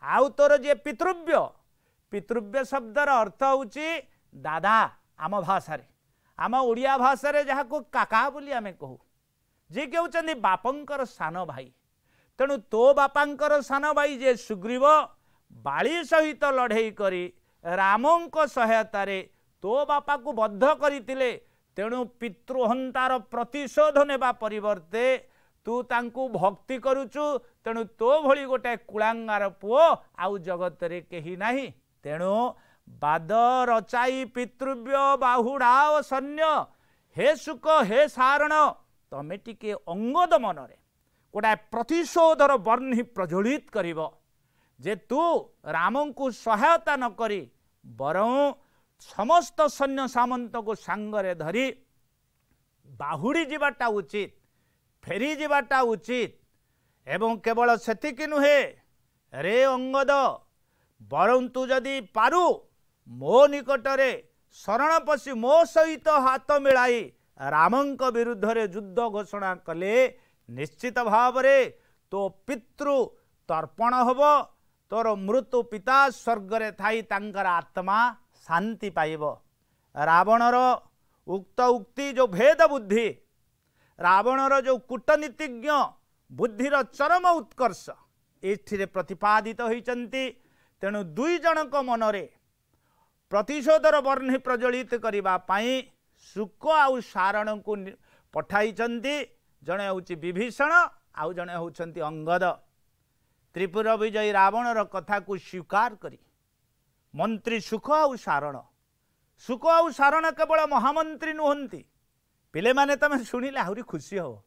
आउ तोर जे पितृव्य शब्दर अर्थ होउची दादा आम भाषा आम ओडिया भाषा जहाँ को काका बोली आमे कहू जे के होउचंती बापंकर सान भाई तेणु तो बापांकर सान भाई जे सुग्रीव बाली सहित लड़ई करी रामंक सहायतार तो बापा को बद्ध करथिले तेणु पितृहंतार प्रतिशोध नेबा परिवर्ते तू तांकु भक्ति करुचु तेणु तो भली गोटे कुलांगार पुओ आउ जगत रे केही नाही तेणु बाद रचाई पितृव्य बाहुड़ा सैन्य हे सुख हे सारण तमे टिके अंगद मनरे गोटाए प्रतिशोधर बर्णी प्रज्वलित करिब जे तू रामंकु सहायता न करी बरं समस्त सैन्य सामंत को सांगरे धरी बाहुड़ी जावाटा उचित, फेरी जावाटा उचित। एवं केवल सेतिकी नुहे रे अंगद, बरं तू जदि पारु मो निकटरे शरण पशि मो सहित हाथ मिलाई रामंक विरुद्ध रे युद्ध घोषणा कले निश्चित भाव रे तो पितृ तर्पण हब, तोर मृत्यु पिता स्वर्ग रे थाई तांकर आत्मा शांति पाइब। रावणर उक्त उक्ति जो भेद बुद्धि, रावणर जो कूटनीतिज्ञ बुद्धिर चरम उत्कर्ष एथिरे प्रतिपादित होइचंती। तेणु दुई जनक मनरे प्रतिशोधर वर्णी प्रज्वलित करबा पई शुक आउ सारण को पठाइचंती। जणे होउची विभीषण आउ जणे होउचंती अंगद। त्रिपुर विजयी रावणर कथा को स्वीकार करी मंत्री सुख आउ सारण, सुख आउ सारण केवल महामंत्री नुहंती। पिले माने तमे शुणिले आहुरी खुशी हो।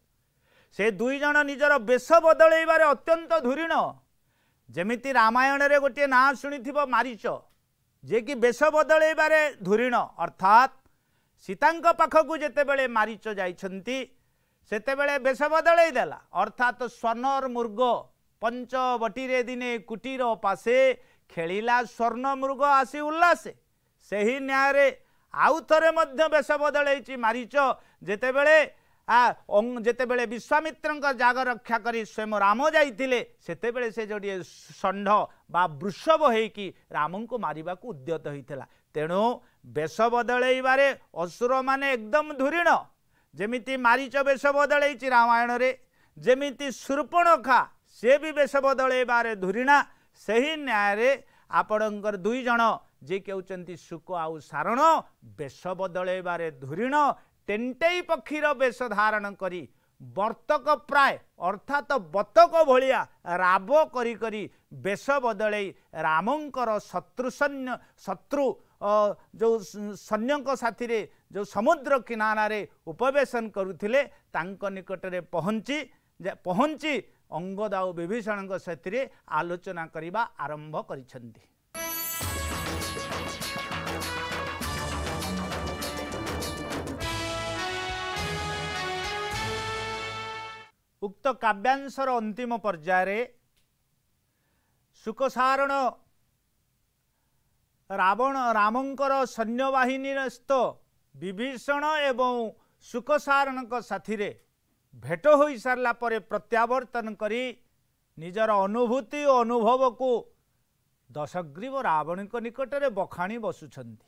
से दुई जन निजर बेश बदलैबारे अत्यंत धुरीण। जेमिति रामायण रे गोटे ना शुणिथिबो मारीच, जे कि बेश बदलैबारे धुरीण। अर्थात सीतांक पाखकु जेतेबेले मारीच जाइछंती सेतेबेले बेश बदलै देला। अर्थात स्वर्णर मृग पंचवटी रे दिने कुटीर पासे खेलिला स्वर्ण मृग आसी उल्लासे। सही न्याय रे आउ थरे मध्य बेश बदलैची मारीच। जेतेबेले विश्वामित्रंक जाग रक्षा करी स्वयं राम जाइथिले सेतेबेले से जोड़िए षंढ बा वृषभ होइकी रामन को मारिबा को उद्यत होइथिला। तेणु बेश बदलैबारे असुर माने एकदम धुरीण। जेमिति मारीच बेश बदलैची रामायण रे, जेमिति शूर्पणखा से भी बेश बदलैबारे धुरीणा। सही न्याय रे आपणकर दुई जन जे कहउचंती शुक आउ सारण बेश बदलैबारे धुरीण। टेंटेई पक्षीर बेश धारण करी बर्तक प्राय अर्थात बतक भलिया राब करी करी बेश बदलई रामंकर शत्रु जो सैन्यक साथी रे जो समुद्र किनारा रे उपवेशन करुथिले तांक निकटरे पहुंची अंगद आउ विभीषणक साथी आलोचना करिबा आरंभ करिसंती। उक्त काव्यांशर अंतिम पर्याय सुखसारण रामंकर सैन्यबाहिनीस्थ विभीषण एवं सुखसारण साथी रे भेट हो सारा पर प्रत्यावर्तन करी निजर अनुभूति और अनुभव को दशग्रीव रावण निकटरे बखाणी बसुछंती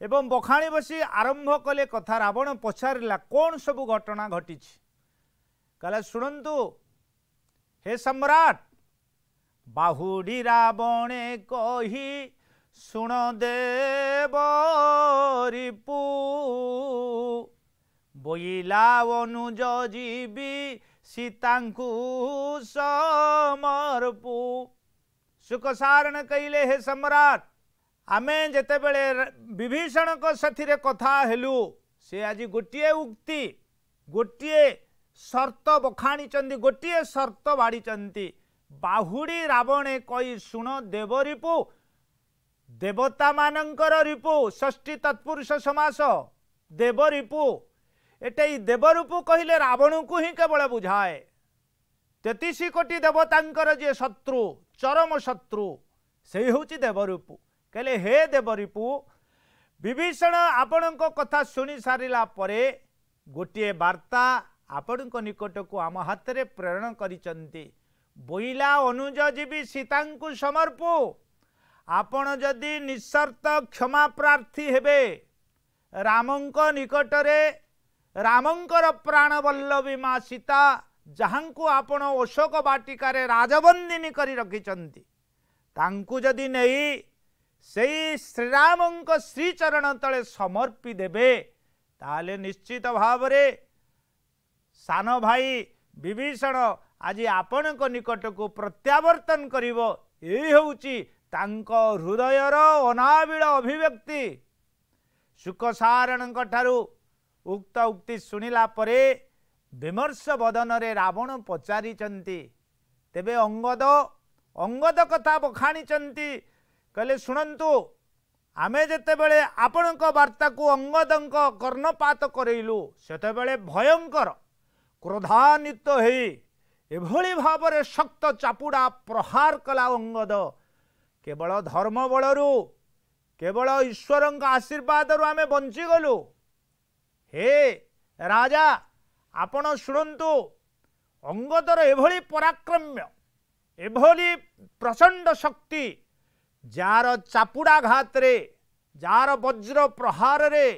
एवं बखाणी बसी आरंभ कले कथा। रावण पचारिला कौन सबु घटना घटी? कहले शुणंतु हे सम्राट, बाहुडी रावणे कही शुण देव रिपु, बोइला अनुज जीवी सीतांकु समर्पु। सुखसारण कहले हे सम्राट, आमे जेतेबेले विभीषण को साथी रे कथा हेलु से आज गोटिए उक्ति गोटिए शर्त बखाणी चंदी, गोटिए शर्त बाड़ी चंदी। बाहुडी रावणे कई शुण देव रिपु, देवता मानंकर रिपु, षष्ठी तत्पुरुष समास देव रिपु। एटे देवरूपु कहले रावण को ही केवल बुझाए। 33 कोटी देवतांकर जे शत्रु चरम शत्रु से होची देवरूपु। कहले हे देवरिपु, विभीषण आपणक कथा शुणी सारिला परे गोटिए वार्ता आपणक निकट को आम हाथ रे प्रेरण करिचंती। बोइला अनुज जीवी सीतांकु समर्पु। आपण जदि निस्सर्त क्षमा प्रार्थी हेबे रामंक निकटरे, रामंकर प्राणवल्लभी मां सीता जहांकु आपण अशोक बाटिकारे राजबंदिनी करी रखिचंती, तांकु जदि नहीं सेई श्रीरामंक श्रीचरण तले समर्पी देबे ताले निश्चित भाव रे सान भाई विभीषण आज आपणक निकट को प्रत्यावर्तन करिवो। एही होउची तांको हृदयर अनाबिल अभिव्यक्ति। सुखसारण ठारू उक्त उक्ति सुनिला परे विमर्श बदन रे रावण पचारिचंती। तेबे अंगद कथा बखाणीचंती। कहले शुणंतु आमे जेतेबेले आपणक वार्ता को अंगदंक कर्णपात करइलु सेतेबेले भयंकर क्रोधान्वित होई एभली भावरे शक्त चापुड़ा प्रहार कला अंगद। केवल धर्म बलरू केवल ईश्वर आशीर्वाद रू आमे बंची गलु। हे राजा आपण शुणु अंगदर एभली पराक्रम्य एभली प्रचंड शक्ति जार चापुड़ा घात रे जार वज्र प्रहार रे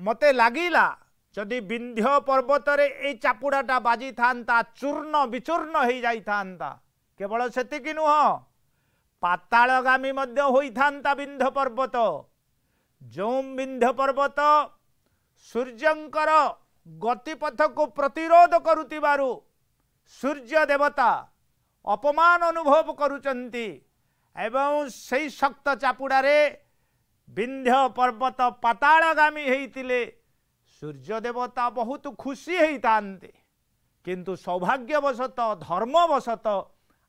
मते लागिला जदि विंध्य पर्वत रे ए चापुड़ाटा बाजी थांता चूर्ण विचूर्ण हो जाई थांता। केवल सेतिकी नुह पातालगामी मध्य होई थांता विंध्य पर्वत। जो विंध्य पर्वत सूर्यंकर गतिपथ को प्रतिरोध करुतिबारु सूर्य देवता अपमान अनुभव करुचंती एवं सही शक्त चापुड़ारे विंध्य पर्वत पातालगामी होइतिले सूर्य देवता बहुत खुशी होइतांते। किंतु सौभाग्यवशत धर्मवशत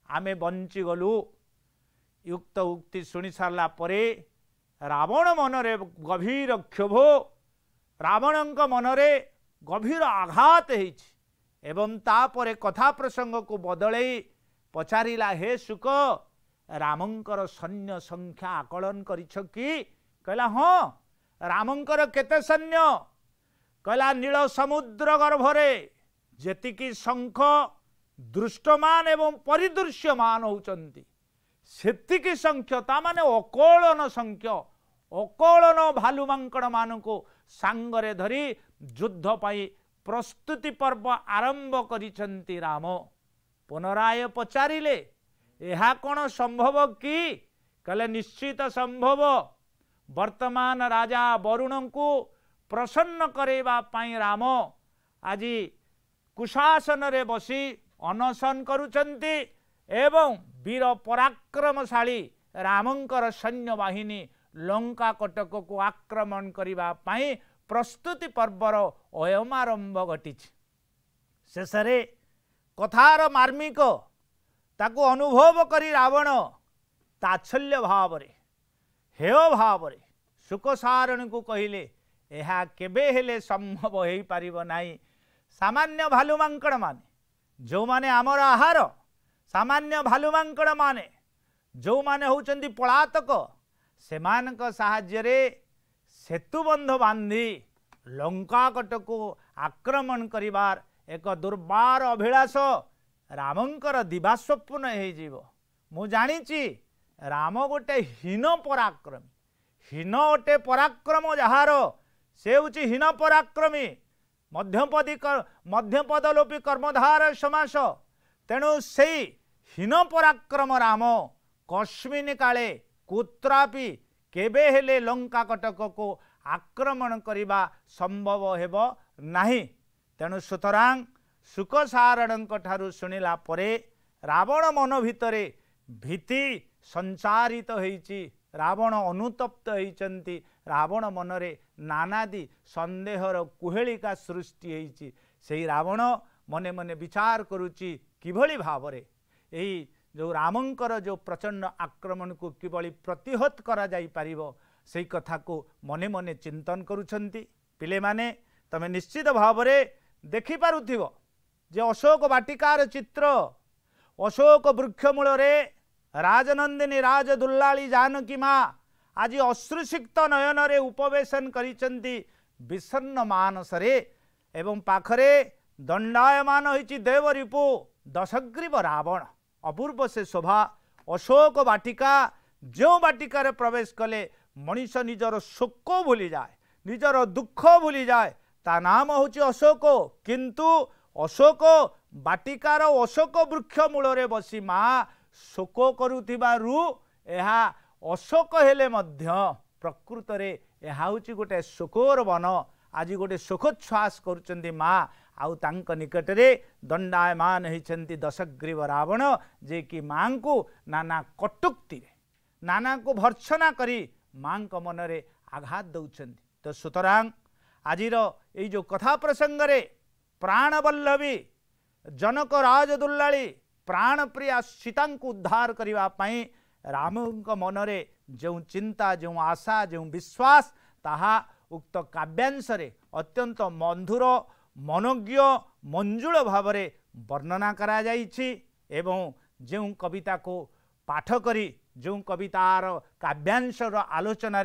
आमे बंची गलु। युक्त उक्ति सुनी सारला परे रावण मनरे गभीर क्षोभ रावणंक मनरे गभीर आघात होइछि एवं तापरे कथा प्रसंग को बदलई पचारिला हे शुक रामंकर सैन्य संख्या आकलन करिछ कि? कहला हाँ रामंकर केते सैन्य? कहला नील समुद्र गर्भरे जेतिकी शंख दृष्टमान एवं परिदृश्यमान होउचंती सेतिकी संख्य ता माने अकलन संख्य अकलन भालु मांकड़ मान को सांगरे धरी युद्ध पाई प्रस्तुति पर्व आरंभ करिसंती राम। पुनराय पचारिले एहा कोन संभव कि? कहले निश्चित संभव। वर्तमान राजा वरुण को प्रसन्न करेबा पाई राम आज कुशासन रे बसी अनशन करुचंती एवं वीर पराक्रमशाली रामंकर सैन्य बाहिनी लंका कटक को आक्रमण करिबा पाई प्रस्तुति पर्वर अयमारंभ घटिछि। शेषरे कथार मार्मिक ताकू अनुभव करी रावण ताच्छल्य भावरे हेय भावरे शुकसारण को कहिले एहा केबे हेले संभव हेई पारिबो नाही। सामान्य भालु मांकड़ माने जो माने आमर आहार सामान्य भालु मांकड़ माने जो माने होउचंदी पलातक सेमानक साहाय्य रे सेतुबंध बांधी लंका कटको आक्रमण करिबार एक दुर्बार अभिलाष रामंकर दिवास्वप्न हो जीव। मु जानिछि राम गोटे हीन पराक्रमी हीन गोटे पराक्रम जहार से होछि हीन पराक्रमी मध्यपदलोपी कर्मधार समास। तेणु से हीन पराक्रम राम कस्मिन काले कुत्रापि केबे हेले लंका कटक को आक्रमण करिबा संभव हेबो नाही। तेणु सुतरां शुकसारणंक ठारू सुनिला परे रावण मन भितरे भीति संचारित होइछि। रावण अनुतप्त होइचंती। रावण मनरे नानादि संदेहर कुहेलिका सृष्टि होइछि। सेही रावण मने मने विचार करुछि किभली भावरे एही जो रामंकर जो प्रचंड आक्रमण को किभली प्रतिहत करा जाई पारिबो सेही कथा को मने मने चिंतन करुछंती। पिले माने तमे निश्चित भावरे देखि पारुथिबो जे अशोक वाटिकार चित्र अशोक वृक्ष मूल रे राजनंदिनी राजदुल्लाली जानकी माँ आज अश्रुसिक्त नयन रे उपवेशन करिसंती विषन्न मानसरे एवं पाखरे दंडायमान होइछि देवरिपु दशग्रीव रावण। अपूर्व से शोभा अशोक वाटिका जो वाटिकार प्रवेश कले मनीष निजर शोक भूली जाए निजर दुख भूली जाए ता नाम होछि अशोक। किंतु अशोक बाटिकार अशोक वृक्ष मूल रे बसी माँ शोक करुथिबारु एहा अशोक हेले मध्य प्रकृत रे एहा होछि गोटे शोकोर वन। आज गोटे शोकोच्छ्वास करुचंदी माँ आउ तांक निकट रे दंडायमान होइछंती दशग्रीव रावण जे कि माँ को नाना कटुक्ति नाना को भर्त्सना करी माँ को मन रे आघात दउछंती। तो सुतरां आजिर एई जो कथा प्रसंग रे प्राणवल्लभी जनक राजदुल्लाली प्राण प्रिया सीता को उद्धार करने रामଙ୍କ मनरे जो चिंता जो आशा जो विश्वास ताहा उक्त काव्यांशरे अत्यंत मधुर मनोज्ञ मंजुल भाव वर्णना करा जाइछि एवं जो कविता को पाठ करी जो कवितार काव्यांशर आलोचन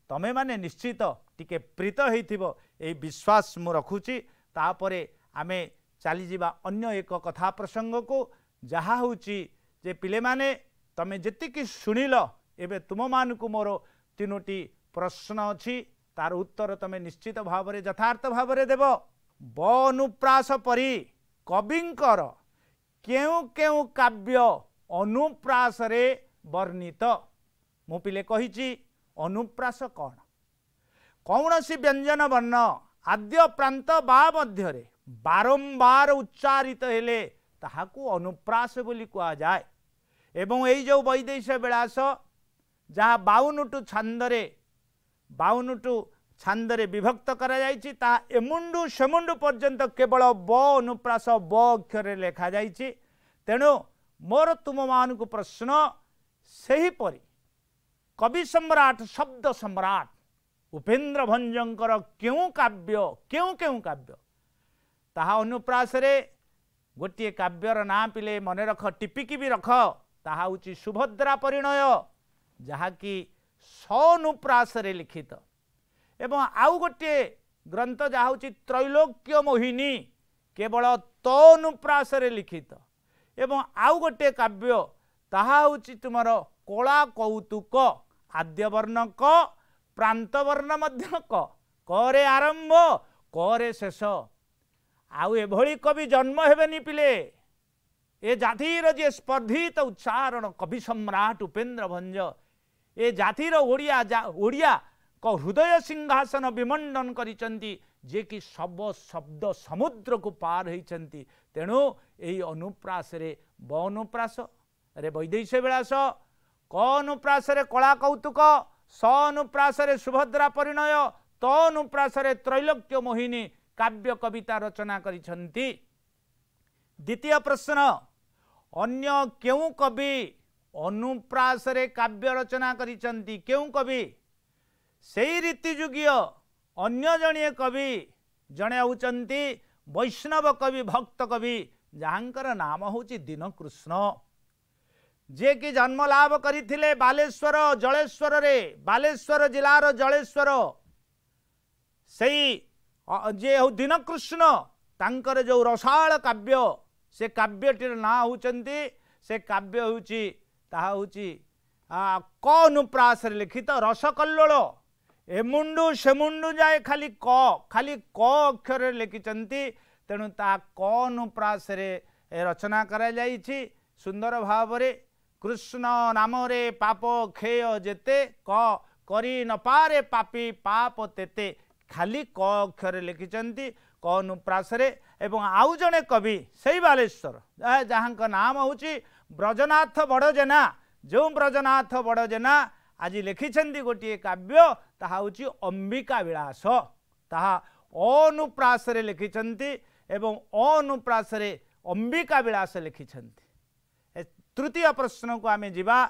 तमे माने निश्चित टिके प्रीत होइथिबो ए विश्वास मु रखुछि। तापरे आमे चली जिबा अन्य एक कथा प्रसंग को जहा होछि जे पिले माने तमे जेतिकी सुनिल एबे तुम मान को मोर तीनोटी प्रश्न अछि तार उत्तर तमे निश्चित भाव में यथार्थ भाव में देव। ब अनुप्रास परी कविंकर केउ केउ काव्य अनुप्रास रे वर्णित मु पिले कहिछि अनुप्रास कौन कौन सी व्यंजन वर्ण आद्य प्रांत बा मध्य बारंबार उच्चारित हेले ताहाकू अनुप्रास बोली कहा जाए एवं यही जो वैदेश विलास जहाँ 52 छांदरे विभक्त करा जाइछि ता एमुंडु सेमुंडु पर्यंत केवल ब अनुप्रास ब अक्षर लेखा जाइछि। तेणु मोर तुम मान को प्रश्न सही परी कवि सम्राट शब्द सम्राट उपेन्द्र भंजंकर क्यों काव्य ताहा अनुप्रास रे गोटे काव्यर ना पिले मन रख टिपिकी भी रख ताहा होछि सुभद्रा परिणय जहाँकि अनुप्रास रे लिखित एवं आउ गोटे ग्रंथ जहाँ होछि त्रैलोक्य मोहिनी केवल अनुप्रास रे लिखित एवं आउ गोटे काव्य ताहा होछि तुमर कला कौतुक आद्यवर्ण क प्रांतवर्ण मध्य करे आरंभ करे शेष आउ एभली कवि जन्म हेबेनी पिले ए जातिर जे स्पर्धित उच्चारण कवि सम्राट उपेन्द्र भंज ए जातिर ओडिया को हृदय सिंहासन विमंडन करिसंती जे कि सब शब्द समुद्र को पार होइसंती। तेणु एई अनुप्रास रे ब अनुप्रास रे वैदेश विलास क अनुप्रास रे कला कौतुक स अनुप्रास रे सुभद्रा परिणय त अनुप्रास रे त्रैलोक्य मोहिनी काव्य कविता रचना करिसंती। द्वितीय प्रश्न अन्य केउ कवि अनुप्रास रे काव्य रचना करिसंती केउ कवि सेई रीतियुगीय अन्य जणिए कवि जणे होउचंती वैष्णव कवि भक्त कवि जहाँकर नाम होछि दीनकृष्ण जे कि जन्म लाभ करिथिले बालेश्वर जलेश्वर रे बालेश्वर जिलार जलेश्वर सेई जे हो दीनकृष्ण तांकर जो रसाळ काव्य से काव्यटीर ना होउचंती से काव्य होउची ताहा होउची क अनुप्रास रे लिखित रसकल्लोळ एमुंडु सेमुंडु जाए खाली क अक्षर लिखिचंती। तेणु ता क अनुप्रास रे रचना करा जाइछि सुंदर भाव रे कृष्ण नाम रे पाप खेय जेते क करी न पारे पापी पाप तेते खाली क अक्षर लिखिचंती क अनुप्रास रे। एवं आउ जने कवि सेई बालेश्वर जहाँ नाम होछि ब्रजनाथ बड़जेना जो ब्रजनाथ बड़जेना आज लिखिछंती गोटे काव्य ताहा होछि अंबिका विलास ताहा अनुप्रास रे लिखिछंती एवं अनुप्रास रे अंबिका विलास लिखिछंती। तृतीय प्रश्न को आमे जिबा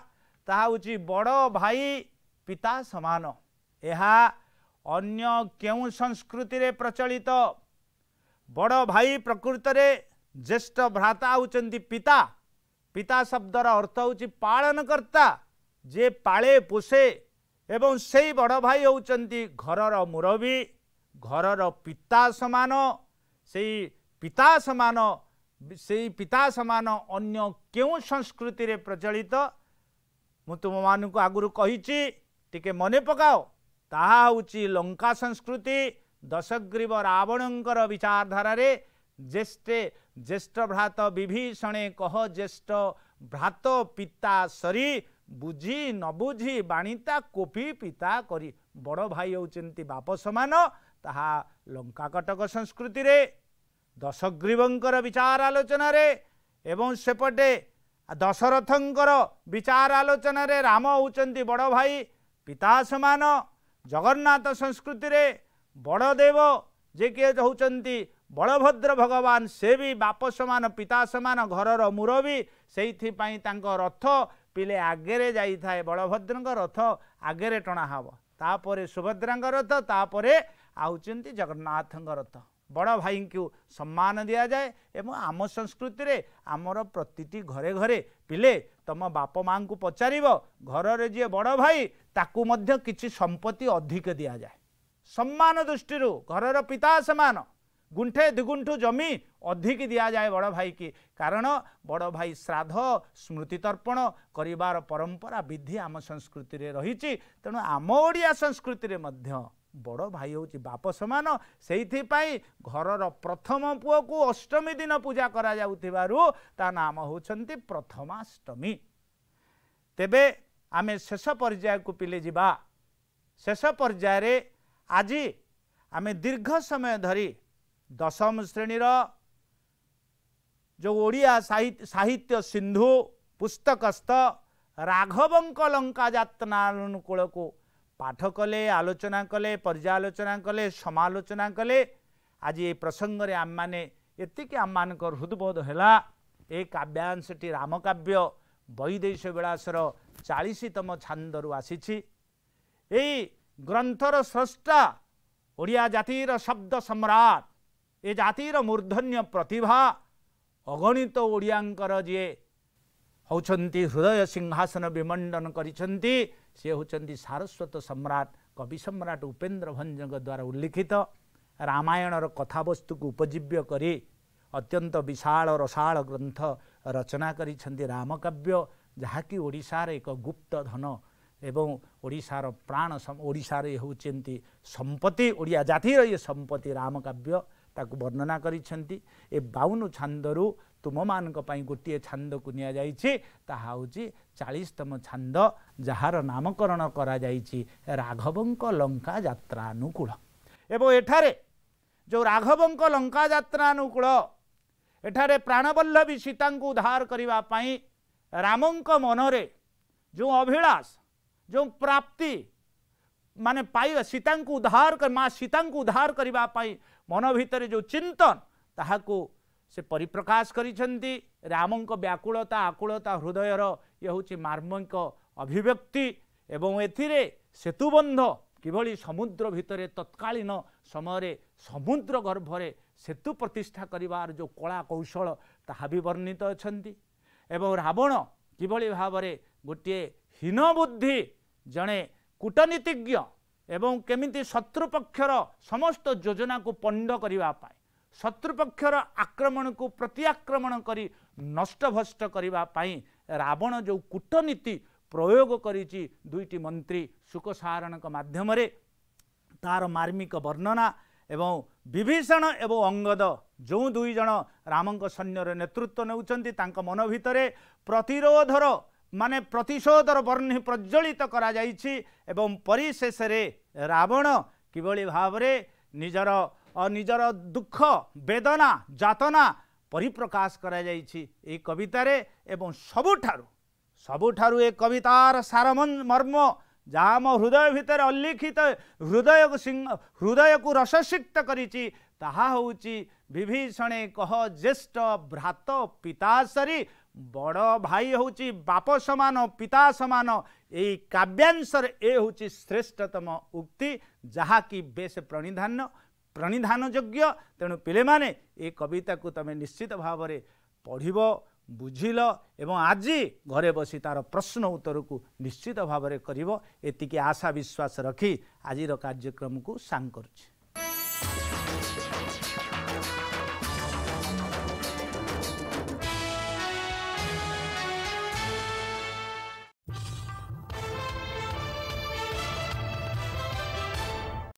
ताहा होछि बड़ भाई पिता समान एहा अन्य केउ संस्कृति रे प्रचलित बड़ भाई प्रकृत रे ज्येष्ठ भ्राता होचंती पिता पिता शब्दर अर्थ होछि पालनकर्ता जे पाले पोषे एवं सेई बड़ भाई होचंती घरर मुरबी घरर पिता समान सेई पिता समान अन्य केउ संस्कृति रे प्रचलित मु तुम मान को आगुरु कहिछि टिके मने पकाओ ताहा होछि लंका संस्कृति दशग्रीव रावणंकर विचारधारा रे ज्येष्ठ भ्रात विभीषणे कह ज्येष्ठ भ्रात पिता सरी बुझी न बुझी बाणीता कोपी पिता करी बड़ भाई होचंती बाप समान ताहा लंका कटक संस्कृति रे दशग्रीवंकर विचार आलोचना रे एवं सेपटे दशरथंकर विचार आलोचना रे राम होचंती बड़ भाई पिता समान जगन्नाथ संस्कृति रे बड़देव जे कि होचंती बलभद्र भगवान से भी बाप समान पिता समान घरर मुरबी से रथ पिले आगे जाई थाए बलभद्रଙ୍କ रथ आगे टणा हब तापर सुभद्राଙ୍କ रथ तापर आउचंती जगन्नाथଙ୍କ रथ बड़ भाई को सम्मान दि जाए एवं आम संस्कृति रे आमर प्रतिटी घरे घरे पिले तुम बाप माँ को पचार घर जी बड़ भाई ताकू मध्य किछि संपत्ति अधिक दि जाए सम्मान दृष्टि घरर पिता समान गुंठे दिगुंठु जमी अधिक दि जाए बड़ भाई की कारण बड़ भाई श्राद्ध स्मृति तर्पण करिवार परंपरा विधि आम संस्कृति रे रही तेणु आम ओडिया संस्कृति रे मध्य बड़ भाई हूँ बाप समान से घरर प्रथम पुओ को अष्टमी दिन पूजा करा जाउथिबारु ता नाम होउछंती प्रथमाष्टमी। तेबे आमे शेष पर्याय को पिले जिबा शेष पर्याय रे आज आमे दीर्घ समय धरी दशम श्रेणीर जो ओडिया साहित्य सिंधु पुस्तकस्थ राघवंक लंका यात्रानुकूल को पाठ कले आलोचना कले पर्यालोचना कले समालोचना कले आज ये प्रसंग रे आम माने एतिक आम मानक हृदबोध हैला ए काव्यांशटी रामकाव्य वैदेश विलासर 40तम छांदरु आसीछि। एई ग्रंथर स्रष्टा ओडिया जातिर शब्द सम्राट ए जातिर मूर्धन्य प्रतिभा अगणित ओडियांकर जे होचंती हृदय सिंहासन विमंडन करिसंती से होचंती सारस्वत सम्राट कवि सम्राट उपेन्द्र भंजक द्वारा उल्लिखित रामायणर कथावस्तु को उपजीव्य करी अत्यंत विशाल रसाल ग्रंथ रचना करिसंती रामकाव्य जहाँकि ओडिशार एक गुप्त धन एवं ओडिशार प्राण ओडिशार होचंती संपत्ति ओडिया जातिर ये संपत्ति रामकाव्य ताकू वर्णना करिसंती। ए 52 छांदरु तुम मानक पई गोटे छांद को निया जाइछि ताहा होछि 40तम छांद जहार नामकरण करा जाइछि राघवंक लंका यात्रानुकूल। एवं एठारे जो राघवंक लंका यात्रानुकूल एठारे प्राणवल्लभी सीता को उद्धार करिवा पई रामंक मनरे जो अभिलाष जो प्राप्ति माने पाई सीता को उद्धार कर माँ सीता को उद्धार करिवा पई मन भितर जो चिंतन ताहाको से परिप्रकाश करिसंती रामंक व्याकुलता आकुलता हृदयर ये हूँ मार्मिक अभिव्यक्ति एवं एथिरे सेतुबंध किभली समुद्र भितर तत्कालीन समय समुद्र गर्भरे सेतु प्रतिष्ठा करिवार जो कला कौशल ताहा भी वर्णित अछंती एवं रावण किभली भावरे गोटे हीन बुद्धि जड़े कूटनीतिज्ञ एवं केमिति शत्रुपक्षर समस्त योजना को पंड करिवा पाए शत्रुपक्षर आक्रमण को प्रत्याक्रमण करी नष्टभ्रष्ट करिवा पाई रावण जो कूटनीति प्रयोग करिछि दुईटी मंत्री सुकसारणक माध्यम तार मार्मिक वर्णना एवं विभीषण एवं अंगद जो दुई जन रामंक सैन्यर नेतृत्व नेउछंती तांक मन भितरे प्रतिरोधर माने प्रतिशोधर वर्णी प्रज्वलित करा जाइछि एवं परिशेष रे रावण किभली भावरे निजर निजर दुख वेदना जातना परिप्रकाश करा जाइछि ए कवितारे एवं सबुठारु ए कवितार सारमन मर्म जाम हृदय भितर अल्लिखित हृदय को रससिक्त करिछि ताहा होउछि विभीषणे कह ज्येष्ठ भ्रात पितासरी बड़ भाई होउछि बाप समान पिता समान ए काव्यांशर ए होउछि श्रेष्ठतम उक्ति जहा कि बेस प्रणिधान योग्य। तेणु पिले माने ए कविता को तमे निश्चित भाव में पढ़िब बुझिल एवं आज घरे बसी तार प्रश्न उत्तर को निश्चित भाव में करिब एतिकी आशा विश्वास रखी आजिर कार्यक्रम को सांग करुछि।